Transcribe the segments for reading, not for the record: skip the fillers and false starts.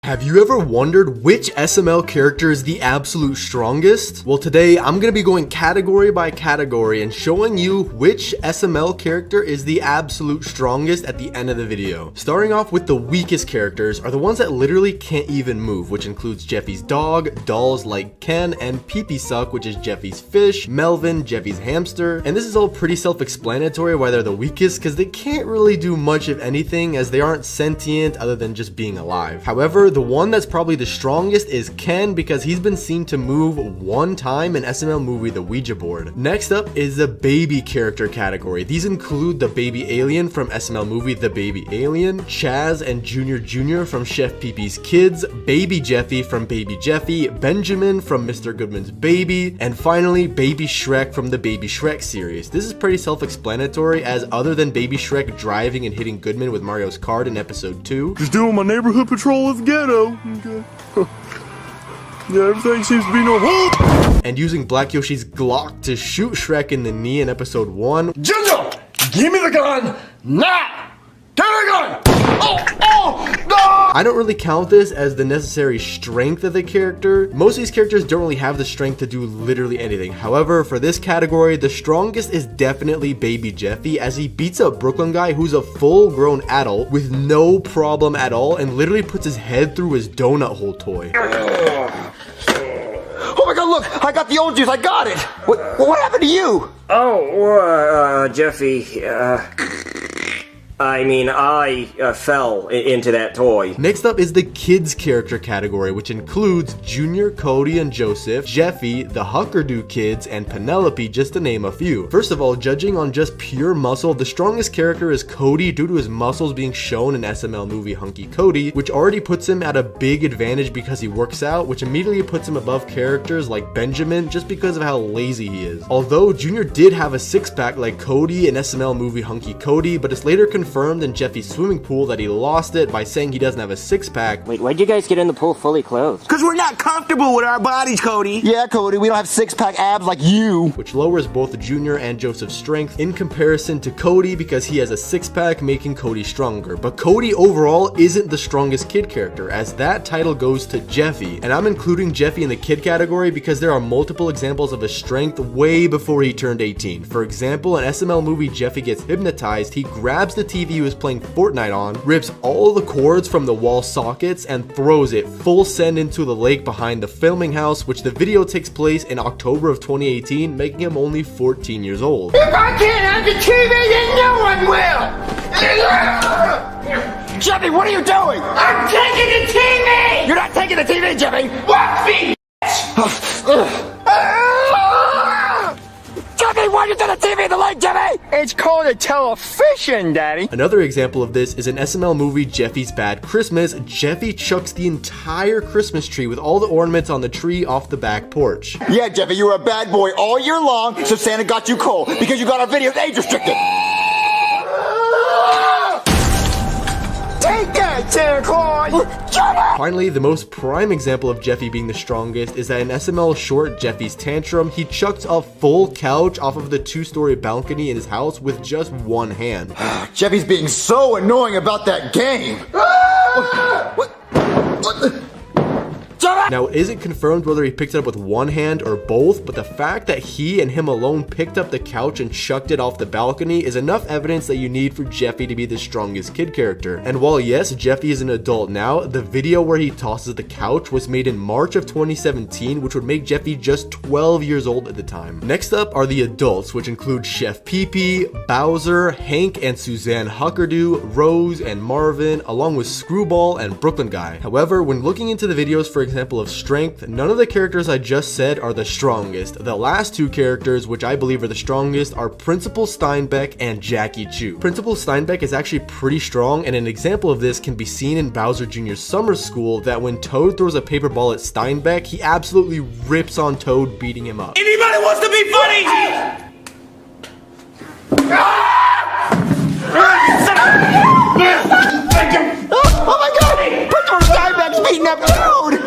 Have you ever wondered which SML character is the absolute strongest? Well, today I'm going to be going category by category and showing you which SML character is the absolute strongest at the end of the video. Starting off with the weakest characters are the ones that literally can't even move, which includes Jeffy's dog, dolls like Ken, and Pee-Pee Suck, which is Jeffy's fish, Melvin, Jeffy's hamster. And this is all pretty self-explanatory why they're the weakest, because they can't really do much of anything as they aren't sentient other than just being alive. However, the one that's probably the strongest is Ken, because he's been seen to move one time in SML movie The Ouija Board. Next up is the baby character category. These include the baby alien from SML movie The Baby Alien, Chaz and Junior Jr. from Chef Pee-Pee's Kids, Baby Jeffy from Baby Jeffy, Benjamin from Mr. Goodman's Baby, and finally Baby Shrek from the Baby Shrek series. This is pretty self-explanatory, as other than Baby Shrek driving and hitting Goodman with Mario's cart in episode 2, just doing my neighborhood patrol of the ghetto. Okay. Yeah, everything seems to be normal. and using Black Yoshi's Glock to shoot Shrek in the knee in episode 1. Ginger, give me the gun now. Give me the gun. No! I don't really count this as the necessary strength of the character. Most of these characters don't really have the strength to do literally anything. However, for this category, the strongest is definitely Baby Jeffy, as he beats up Brooklyn guy who's a full-grown adult with no problem at all and literally puts his head through his donut hole toy. Oh my god, look! I got the old juice, I got it! What happened to you? Oh, Jeffy, I fell into that toy. Next up is the kids character category, which includes Junior, Cody, and Joseph, Jeffy, the Huckerdoo kids, and Penelope, just to name a few. First of all, judging on just pure muscle, the strongest character is Cody due to his muscles being shown in SML movie Hunky Cody, which already puts him at a big advantage because he works out, which immediately puts him above characters like Benjamin just because of how lazy he is. Although Junior did have a six-pack like Cody in SML movie Hunky Cody, but it's later confirmed in Jeffy's swimming pool that he lost it by saying he doesn't have a six-pack. Wait, why'd you guys get in the pool fully clothed? Because we're not comfortable with our bodies, Cody. Yeah, Cody, we don't have six-pack abs like you. Which lowers both Junior and Joseph's strength in comparison to Cody because he has a six-pack, making Cody stronger. But Cody overall isn't the strongest kid character, as that title goes to Jeffy. And I'm including Jeffy in the kid category because there are multiple examples of his strength way before he turned 18. For example, in SML movie Jeffy Gets Hypnotized, he grabs the TV he was playing Fortnite on, rips all the cords from the wall sockets, and throws it full send into the lake behind the filming house, which the video takes place in October of 2018, making him only 14 years old. If I can't have the TV, then no one will! Jeffy, what are you doing? I'm taking the TV! You're not taking the TV, Jeffy! Watch me, Jeffy, why'd you throw the TV in the lake, Jeffy? It's called a television, Daddy. Another example of this is an SML movie Jeffy's Bad Christmas. Jeffy chucks the entire Christmas tree with all the ornaments on the tree off the back porch. Yeah, Jeffy, you were a bad boy all year long, so Santa got you cold because you got our videos age restricted. Take that, Santa Claus! Finally, the most prime example of Jeffy being the strongest is that in SML short Jeffy's Tantrum, he chucked a full couch off of the 2-story balcony in his house with just one hand. Jeffy's being so annoying about that game. What? Now, it isn't confirmed whether he picked it up with one hand or both, but the fact that he and him alone picked up the couch and chucked it off the balcony is enough evidence that you need for Jeffy to be the strongest kid character. And while yes, Jeffy is an adult now, the video where he tosses the couch was made in March of 2017, which would make Jeffy just 12 years old at the time. Next up are the adults, which include Chef Pee-Pee, Bowser, Hank and Suzanne Huckerdoo, Rose and Marvin, along with Screwball and Brooklyn Guy. However, when looking into the videos, for example, of strength, none of the characters I just said are the strongest. The last two characters, which I believe are the strongest, are Principal Steinbeck and Jackie Chu. Principal Steinbeck is actually pretty strong, and an example of this can be seen in Bowser Jr.'s summer school, that when Toad throws a paper ball at Steinbeck, he absolutely rips on Toad, beating him up. Anybody wants to be funny? Oh my god! Principal Steinbeck's beating up Toad!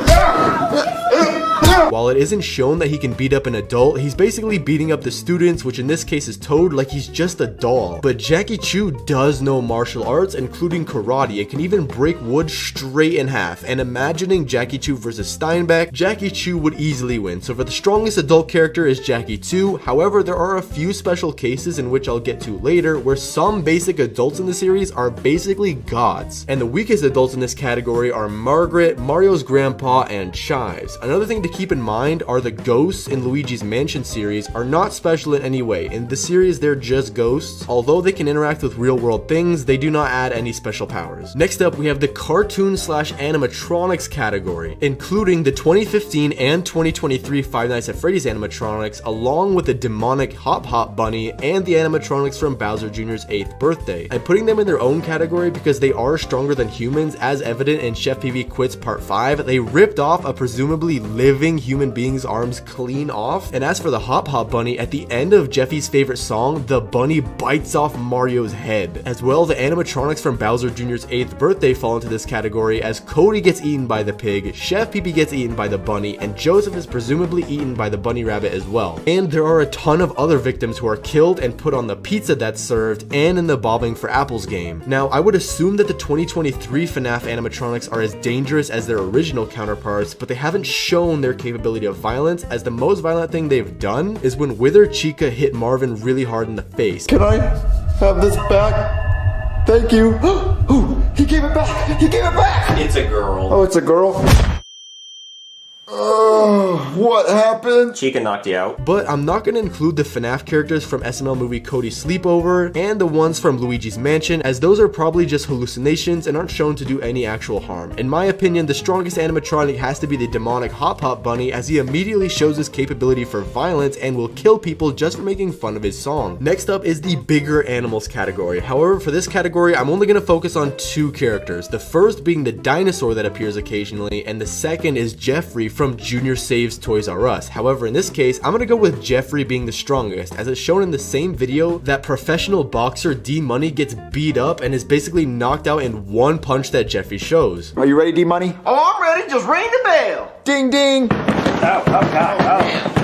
While it isn't shown that he can beat up an adult, he's basically beating up the students, which in this case is Toad, like he's just a doll. But Jackie Chu does know martial arts, including karate. It can even break wood straight in half. And imagining Jackie Chu versus Steinbeck, Jackie Chu would easily win. So for the strongest adult character is Jackie Chu. However, there are a few special cases in which I'll get to later, where some basic adults in the series are basically gods. And the weakest adults in this category are Margaret, Mario's grandpa, and Chives. Another thing to keep in mind are the ghosts in Luigi's Mansion series are not special in any way. In the series, they're just ghosts. Although they can interact with real world things, they do not add any special powers. Next up, we have the cartoon / animatronics category, including the 2015 and 2023 Five Nights at Freddy's animatronics, along with the demonic Hop Hop Bunny and the animatronics from Bowser Jr.'s 8th birthday. I'm putting them in their own category because they are stronger than humans, as evident in Chef Pee Pee Quits Part 5. They ripped off a presumably living human being's arms clean off. And as for the Hop Hop Bunny, at the end of Jeffy's favorite song, the bunny bites off Mario's head. As well, the animatronics from Bowser Jr.'s 8th birthday fall into this category, as Cody gets eaten by the pig, Chef Pee Pee gets eaten by the bunny, and Joseph is presumably eaten by the bunny rabbit as well. And there are a ton of other victims who are killed and put on the pizza that's served and in the Bobbing for Apples game. Now, I would assume that the 2023 FNAF animatronics are as dangerous as their original counterparts, but they haven't shown their capability of violence, as the most violent thing they've done is when Wither Chica hit Marvin really hard in the face. Can I have this back? Thank you. Ooh, he gave it back. He gave it back. It's a girl. Oh, it's a girl. What happened? Chica knocked you out. But I'm not going to include the FNAF characters from SML movie Cody's Sleepover and the ones from Luigi's Mansion, as those are probably just hallucinations and aren't shown to do any actual harm. In my opinion, the strongest animatronic has to be the demonic Hop Hop Bunny, as he immediately shows his capability for violence and will kill people just for making fun of his song. Next up is the bigger animals category. However, for this category, I'm only going to focus on two characters. The first being the dinosaur that appears occasionally, and the second is Jeffrey from Junior Saves Toys R Us. However, in this case, I'm gonna go with Jeffrey being the strongest, as it's shown in the same video that professional boxer D-Money gets beat up and is basically knocked out in one punch that Jeffy shows. Are you ready, D-Money? Oh, I'm ready. Just ring the bell. Ding, ding.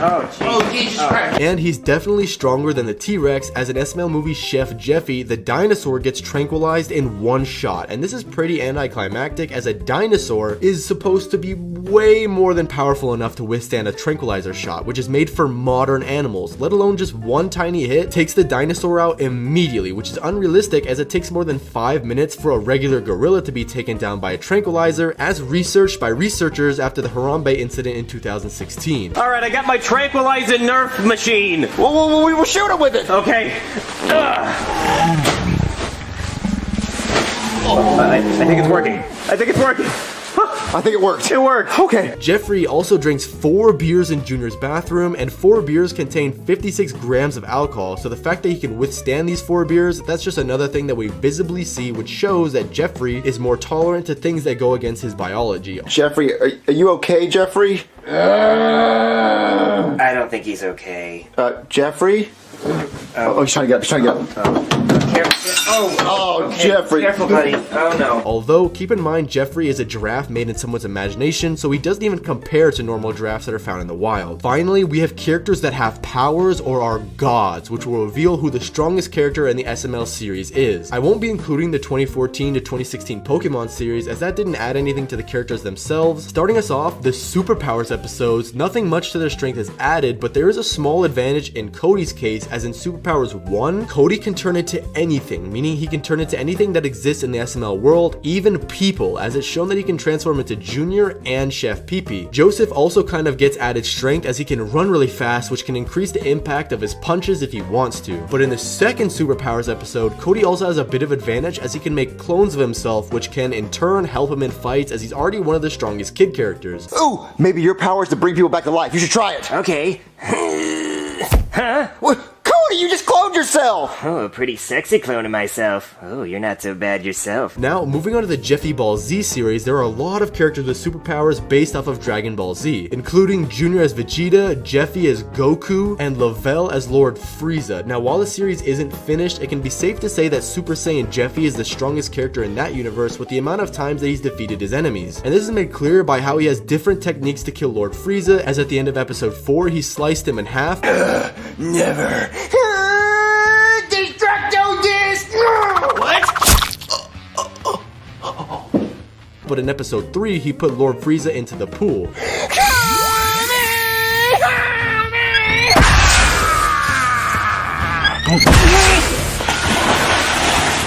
Oh, Jesus Christ. And he's definitely stronger than the T-Rex, as in SML movie Chef Jeffy, the dinosaur gets tranquilized in one shot. And this is pretty anticlimactic, as a dinosaur is supposed to be way more than powerful enough to withstand a tranquilizer shot, which is made for modern animals, let alone just one tiny hit takes the dinosaur out immediately, which is unrealistic, as it takes more than 5 minutes for a regular gorilla to be taken down by a tranquilizer, as researched by researchers after the Harambe incident in 2016. All right, I got my tranquilizer Nerf machine. Whoa, we will shoot it with it. Okay. I think it's working. I think it's working. I think it worked. It worked. Okay. Jeffrey also drinks 4 beers in Junior's bathroom, and 4 beers contain 56 grams of alcohol, so the fact that he can withstand these 4 beers, that's just another thing that we visibly see, which shows that Jeffrey is more tolerant to things that go against his biology. Jeffrey, are you okay, Jeffrey? I don't think he's okay. Jeffrey? Oh, he's trying to get up. Jeffrey. Careful, buddy. Oh, no. Although, keep in mind, Jeffrey is a giraffe made in someone's imagination, so he doesn't even compare to normal giraffes that are found in the wild. Finally, we have characters that have powers or are gods, which will reveal who the strongest character in the SML series is. I won't be including the 2014 to 2016 Pokemon series, as that didn't add anything to the characters themselves. Starting us off, the Superpowers episodes, nothing much to their strength is added, but there is a small advantage in Cody's case, as in Superpowers 1, Cody can turn into anything, meaning he can turn into anything that exists in the SML world, even people, as it's shown that he can transform into Junior and Chef Pee Pee. Joseph also kind of gets added strength, as he can run really fast, which can increase the impact of his punches if he wants to. But in the second Superpowers episode, Cody also has a bit of advantage, as he can make clones of himself, which can in turn help him in fights, as he's already one of the strongest kid characters. Ooh, maybe your power is to bring people back to life. You should try it. Okay. What? Cody! Cody, you just cloned yourself! Oh, pretty sexy clone of myself. Oh, you're not so bad yourself. Now, moving on to the Jeffy Ball Z series, there are a lot of characters with superpowers based off of Dragon Ball Z, including Junior as Vegeta, Jeffy as Goku, and Lavelle as Lord Frieza. Now, while the series isn't finished, it can be safe to say that Super Saiyan Jeffy is the strongest character in that universe with the amount of times that he's defeated his enemies. And this is made clear by how he has different techniques to kill Lord Frieza, as at the end of episode 4, he sliced him in half. Never. Destructo disc! What? But in episode 3, he put Lord Frieza into the pool.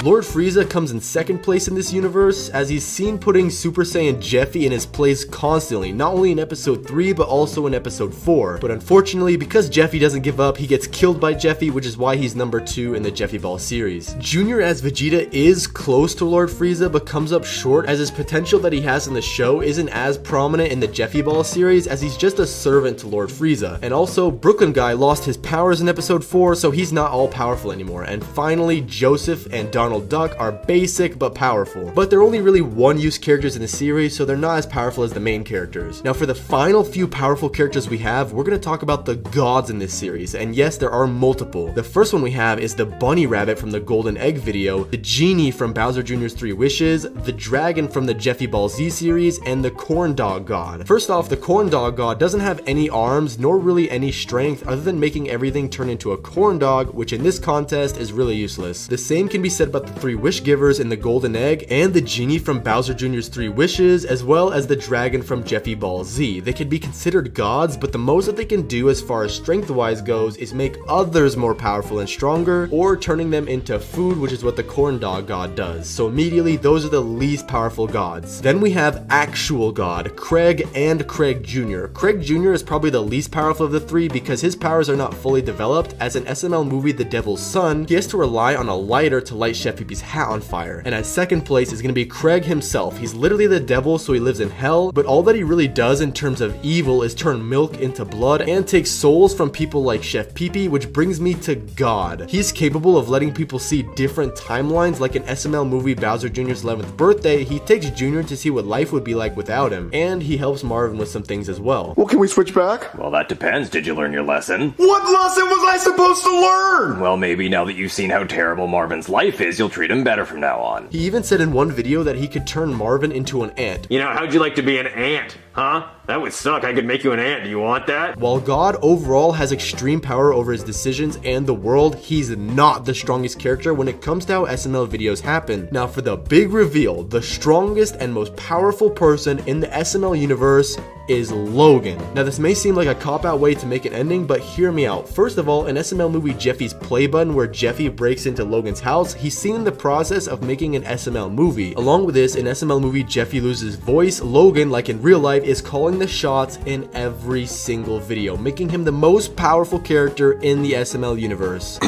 Lord Frieza comes in second place in this universe, as he's seen putting Super Saiyan Jeffy in his place constantly, not only in episode 3 but also in episode 4. But unfortunately, because Jeffy doesn't give up, he gets killed by Jeffy, which is why he's number 2 in the Jeffy Ball series. Junior as Vegeta is close to Lord Frieza but comes up short, as his potential that he has in the show isn't as prominent in the Jeffy Ball series, as he's just a servant to Lord Frieza. And also, Brooklyn Guy lost his powers in episode 4, so he's not all powerful anymore. And finally, Joseph and Donald Duck are basic but powerful, but they're only really one-use characters in the series, so they're not as powerful as the main characters. Now, for the final few powerful characters we have, we're going to talk about the gods in this series, and yes, there are multiple. The first one we have is the bunny rabbit from the Golden Egg video, the genie from Bowser Jr.'s 3 Wishes, the dragon from the Jeffy Ball Z series, and the corn dog god. First off, the corn dog god doesn't have any arms nor really any strength other than making everything turn into a corn dog, which in this contest is really useless. The same can be said about the 3 Wish Givers in the Golden Egg, and the genie from Bowser Jr.'s 3 Wishes, as well as the dragon from Jeffy Ball Z. They can be considered gods, but the most that they can do as far as strength-wise goes is make others more powerful and stronger, or turning them into food, which is what the corn dog god does. So immediately, those are the least powerful gods. Then we have actual god, Craig and Craig Jr. Craig Jr. is probably the least powerful of the 3 because his powers are not fully developed. As in SML movie The Devil's Son, he has to rely on a lighter to light Chef Pee-Pee's hat on fire. And at second place is going to be Craig himself. He's literally the devil, so he lives in hell, but all that he really does in terms of evil is turn milk into blood and take souls from people like Chef Pee-Pee, which brings me to God. He's capable of letting people see different timelines, like in SML movie Bowser Jr.'s 11th birthday. He takes Junior to see what life would be like without him, and he helps Marvin with some things as well. Well, can we switch back? Well, that depends. Did you learn your lesson? What lesson was I supposed to learn? Well, maybe now that you've seen how terrible Marvin's life is, you'll treat him better from now on. He even said in one video that he could turn Marvin into an ant. You know, how'd you like to be an ant, huh? That would suck. I could make you an ant. Do you want that? While God overall has extreme power over his decisions and the world, he's not the strongest character when it comes to how SML videos happen. Now for the big reveal, the strongest and most powerful person in the SML universe is Logan. Now this may seem like a cop-out way to make an ending, but hear me out. First of all, in SML movie Jeffy's Play Button, where Jeffy breaks into Logan's house, he's seen in the process of making an SML movie. Along with this, in SML movie Jeffy loses voice, Logan, like in real life, is calling the shots in every single video, making him the most powerful character in the SML universe.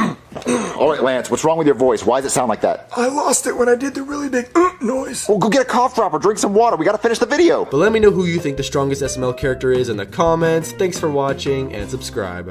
Alright, Lance, what's wrong with your voice? Why does it sound like that? I lost it when I did the really big noise. Well, go get a cough drop or drink some water. We gotta finish the video. But let me know who you think the strongest SML character is in the comments. Thanks for watching, and subscribe.